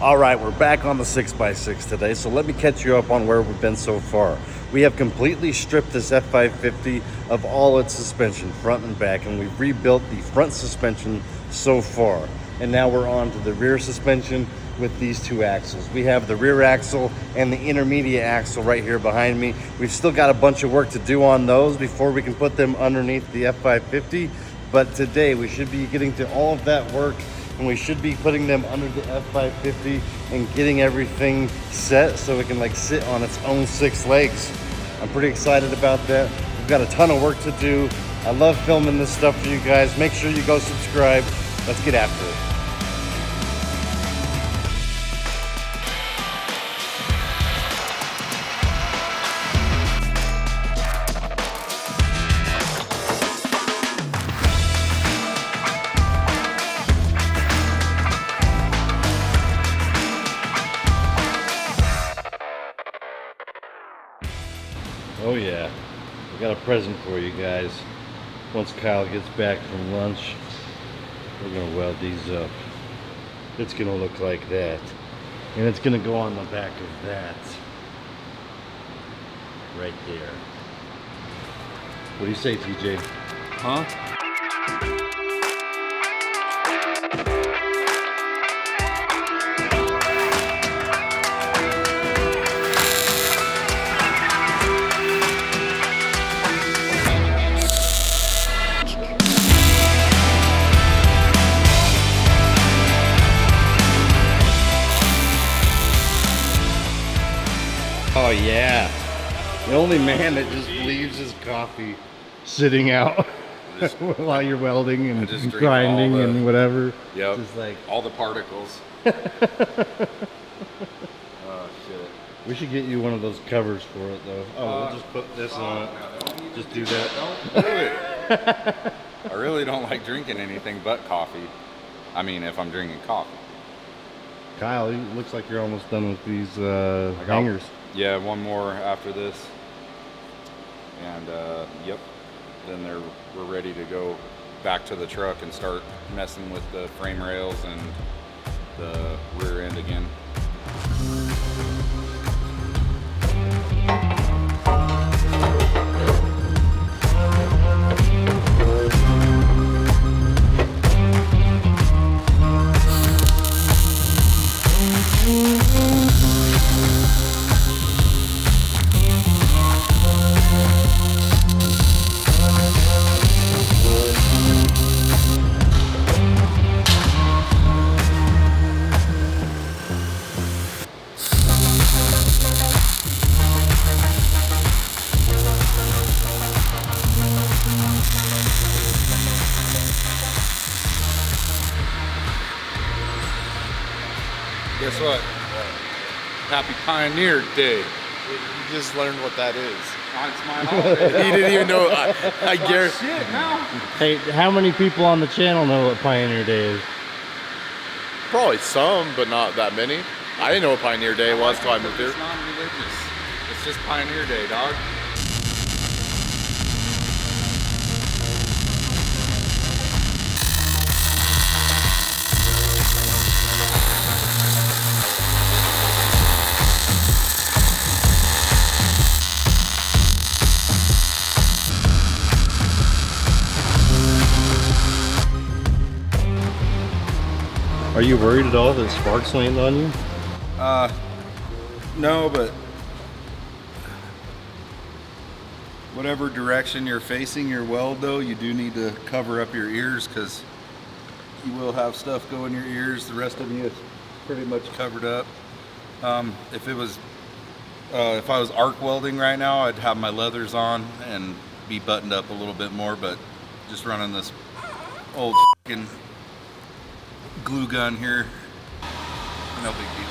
All right, we're back on the 6x6 today, so let me catch you up on where we've been so far. We have completely stripped this F550 of all its suspension, front and back, and we've rebuilt the front suspension so far. And now we're on to the rear suspension with these two axles. We have the rear axle and the intermediate axle right here behind me. We've still got a bunch of work to do on those before we can put them underneath the F550, but today we should be getting to all of that work, and we should be putting them under the F550 and getting everything set so it can like sit on its own 6 legs. I'm pretty excited about that. We've got a ton of work to do. I love filming this stuff for you guys. Make sure you go subscribe. Let's get after it. Oh yeah, we got a present for you guys. Once Kyle gets back from lunch, we're gonna weld these up. It's gonna look like that. And it's gonna go on the back of that. Right there. What do you say, TJ? Huh? Oh yeah. The only man that just leaves his coffee sitting out while you're welding and grinding and whatever. Yep. Just like all the particles. Oh shit. We should get you one of those covers for it though. Oh, we'll just put this on it. Just do that. Don't do it. I really don't like drinking anything but coffee. I mean, if I'm drinking coffee. Kyle, it looks like you're almost done with these hangers. Yeah, one more after this. And yep. Then we're ready to go back to the truck and start messing with the frame rails and the rear end again. Guess what? Happy Pioneer Day. You just learned what that is. It's my holiday. You didn't even know. I guarantee. Shit, now. Hey, how many people on the channel know what Pioneer Day is? Probably some, but not that many. I didn't know what Pioneer Day was until I moved here. It's non-religious. It's just Pioneer Day, dog. Are you worried at all that sparks land on you? No, but whatever direction you're facing your weld though, you do need to cover up your ears because you will have stuff go in your ears. The rest of you is pretty much covered up. If I was arc welding right now, I'd have my leathers on and be buttoned up a little bit more, but just running this old fucking glue gun here, no big deal.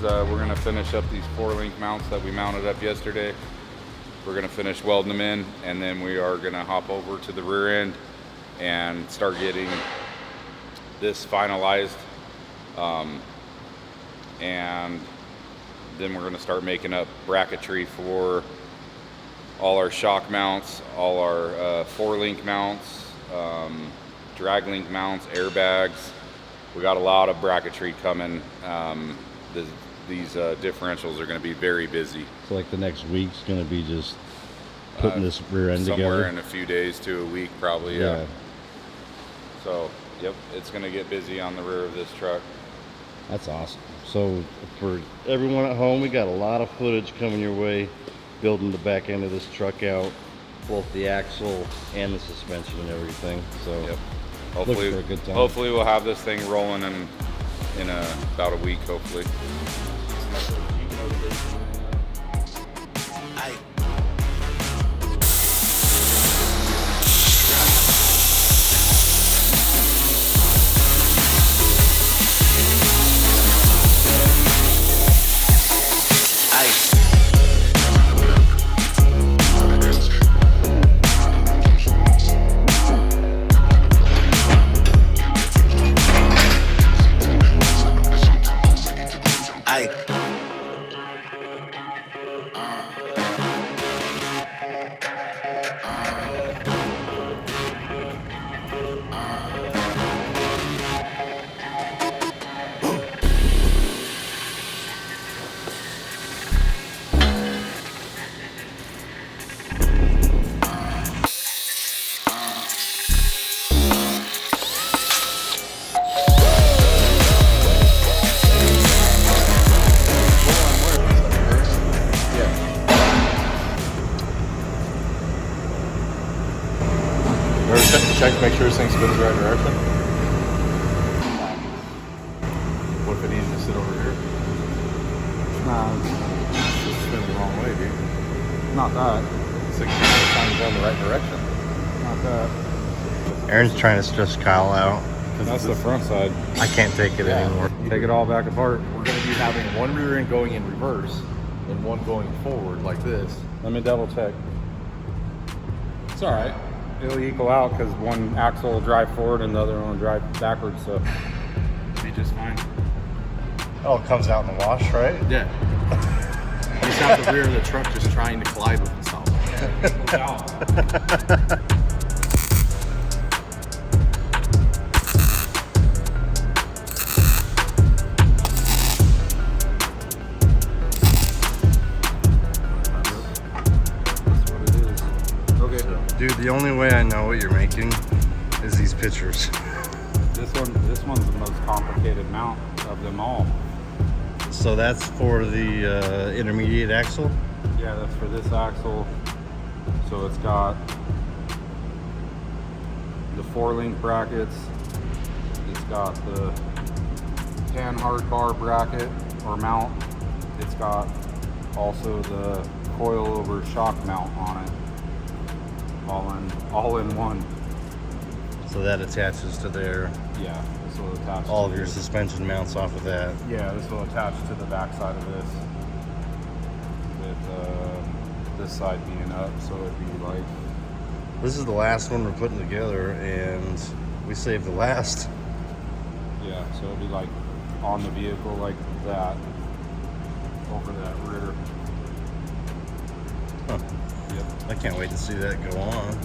We're going to finish up these 4-link mounts that we mounted up yesterday. We're going to finish welding them in, and then we are going to hop over to the rear end and start getting this finalized. And then we're gonna start making up bracketry for all our shock mounts, all our 4-link mounts, drag link mounts, airbags. We got a lot of bracketry coming. These differentials are going to be very busy. So like the next week's going to be just putting this rear end somewhere together? In a few days to a week probably, yeah. So, yep, it's going to get busy on the rear of this truck. That's awesome. So for everyone at home, we got a lot of footage coming your way, building the back end of this truck out, both the axle and the suspension and everything. So yep. Hopefully, for a good time. Hopefully we'll have this thing rolling in about a week, hopefully. Check to make sure this thing's going the right direction. What if it needed to sit over here? Nah, It's spinning the wrong way, dude. not that. 60 times going the right direction. Not that. Aaron's trying to stress Kyle out. That's the front side. I can't take it anymore. Take it all back apart. We're going to be having one rear end going in reverse and one going forward like this. Let me double check. It's all right. It'll equal out because one axle will drive forward and the other one will drive backwards, so it'll be just fine. Oh, it comes out in the wash, right? Yeah. You just have the rear of the truck just trying to collide with itself. That's what it is. Okay. Dude, the only way I know what you're making is these pictures. This one's the most complicated mount of them all. So that's for the intermediate axle? Yeah, that's for this axle. So it's got the 4-link brackets. It's got the tan hard bar bracket or mount. It's got also the coil-over shock mount on it. All in one. So that attaches to there. Yeah, this will attach. All to of your this. suspension mounts off of that. Yeah, this will attach to the back side of this. With this side being up, so it'd be like. This is the last one we're putting together, and we saved the last. Yeah, so it'd be like on the vehicle like that, over that rear. Huh. Yep. I can't wait to see that go on.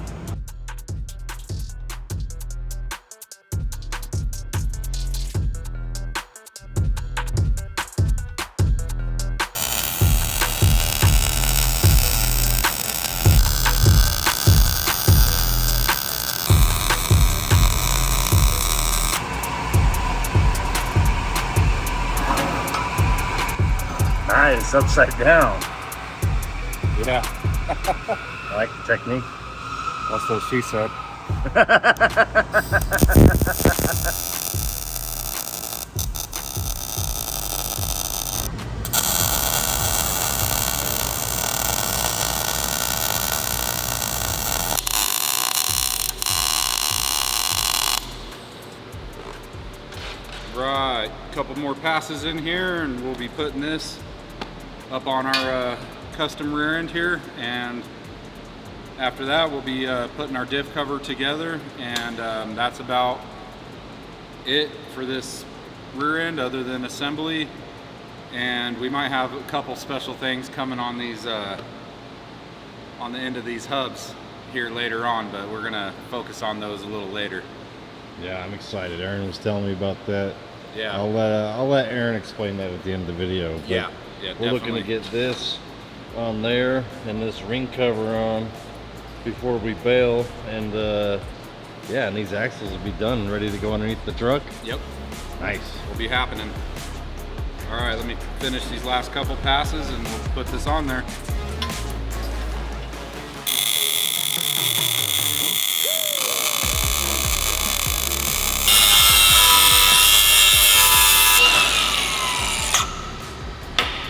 Nice, upside down. Yeah, I like the technique. that's what she said. Right, a couple more passes in here and we'll be putting this up on our custom rear end here, and After that, we'll be putting our diff cover together, and that's about it for this rear end other than assembly. And we might have a couple special things coming on these on the end of these hubs here later on, but we're gonna focus on those a little later. Yeah, I'm excited. Aaron was telling me about that. Yeah. I'll let Aaron explain that at the end of the video. But Yeah, we're looking to get this on there and this ring cover on before we bail, and yeah, and these axles will be done and ready to go underneath the truck. Yep. Nice. Will be happening. All right, let me finish these last couple passes and we'll put this on there.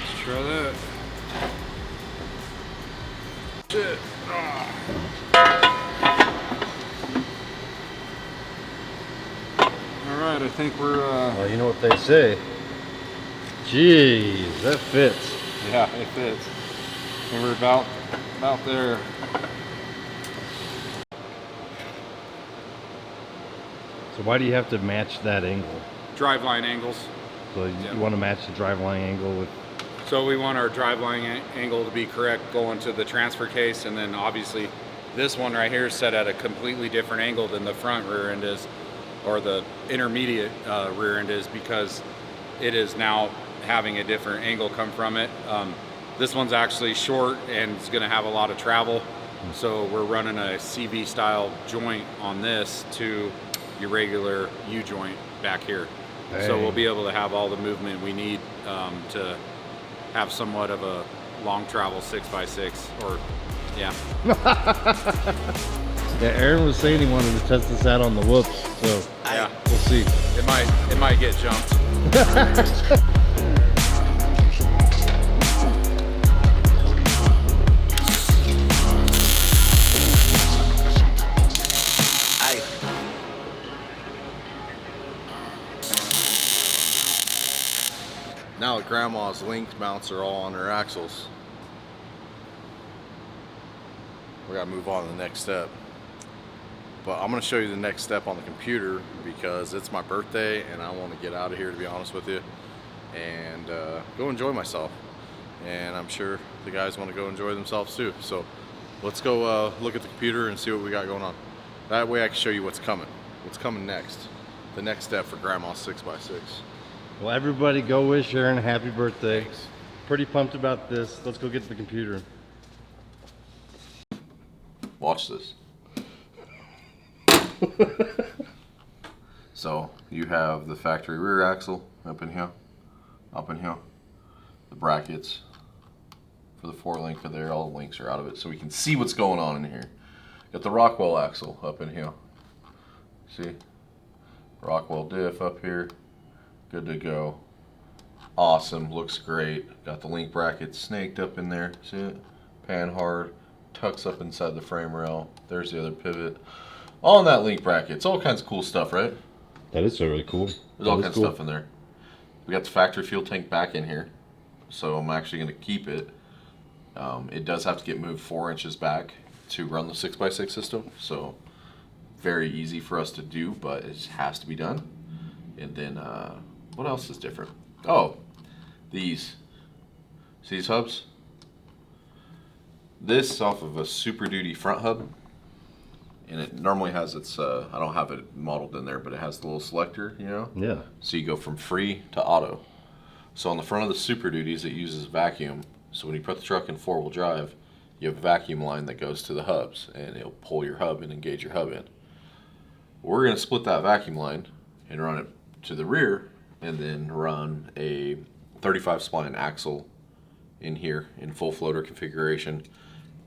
Let's try that. Shit. All right, I think we're Well, you know what they say. Jeez, that fits. yeah, it fits. And we're about there. So why do you have to match that angle? Driveline angles. So you want to match the driveline angle with... So we want our driveline angle to be correct going to the transfer case, and then obviously this one right here is set at a completely different angle than the front rear end is, or the intermediate rear end is, because it is now having a different angle come from it. This one's actually short and it's going to have a lot of travel, so we're running a CV style joint on this to your regular U joint back here. Dang. So we'll be able to have all the movement we need to have somewhat of a long travel 6x6, or yeah. Yeah, Aaron was saying he wanted to test this out on the whoops, so Yeah, we'll see. it might get jumped. Now that Grandma's linked mounts are all on her axles, we gotta move on to the next step. But I'm gonna show you the next step on the computer because it's my birthday and I want to get out of here, to be honest with you, and go enjoy myself. And I'm sure the guys want to go enjoy themselves too. So let's go look at the computer and see what we got going on. That way I can show you what's coming next. The next step for Grandma's 6x6. Well, everybody go wish Aaron a happy birthday. Thanks. Pretty pumped about this. Let's go get the computer. Watch this. So you have the factory rear axle up in here, the brackets for the 4-link are there. All the links are out of it, so we can see what's going on in here. Got the Rockwell axle up in here. See, Rockwell diff up here. Good to go. Awesome, looks great. Got the link bracket snaked up in there. See it? Pan hard, tucks up inside the frame rail. There's the other pivot. All in that link bracket. It's all kinds of cool stuff, right? That is really cool. There's all kinds of stuff in there. We got the factory fuel tank back in here, so I'm actually going to keep it. It does have to get moved 4 inches back to run the 6x6 system, so very easy for us to do, but it just has to be done. And then what else is different? Oh, these. See these hubs? This is off of a Super Duty front hub, and it normally has its, I don't have it modeled in there, but it has the little selector, you know? Yeah. So you go from free to auto. So on the front of the Super Duties, it uses vacuum. So when you put the truck in 4-wheel drive, you have a vacuum line that goes to the hubs, and it'll pull your hub and engage your hub in. We're going to split that vacuum line and run it to the rear, and then run a 35 spline axle in here in full floater configuration.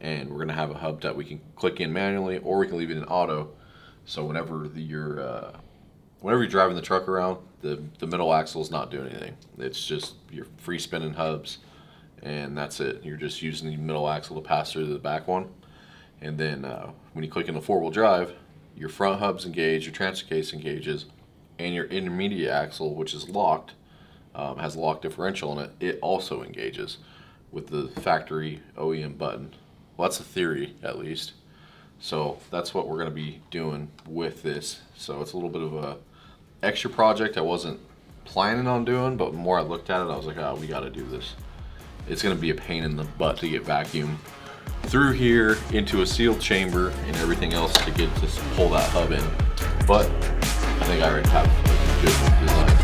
And we're going to have a hub that we can click in manually, or we can leave it in auto. So whenever you're driving the truck around, the middle axle is not doing anything. It's just your free spinning hubs, and that's it. You're just using the middle axle to pass through the back one. And then when you click in the 4-wheel drive, your front hubs engage, your transfer case engages, and your intermediate axle, which is locked, has a lock differential in it, it also engages with the factory OEM button. Well, that's the theory, at least. So that's what we're gonna be doing with this. So it's a little bit of a extra project I wasn't planning on doing, but the more I looked at it, I was like, oh, we gotta do this. It's gonna be a pain in the butt to get vacuum through here into a sealed chamber and everything else to get to pull that hub in. But I think I already have a good design.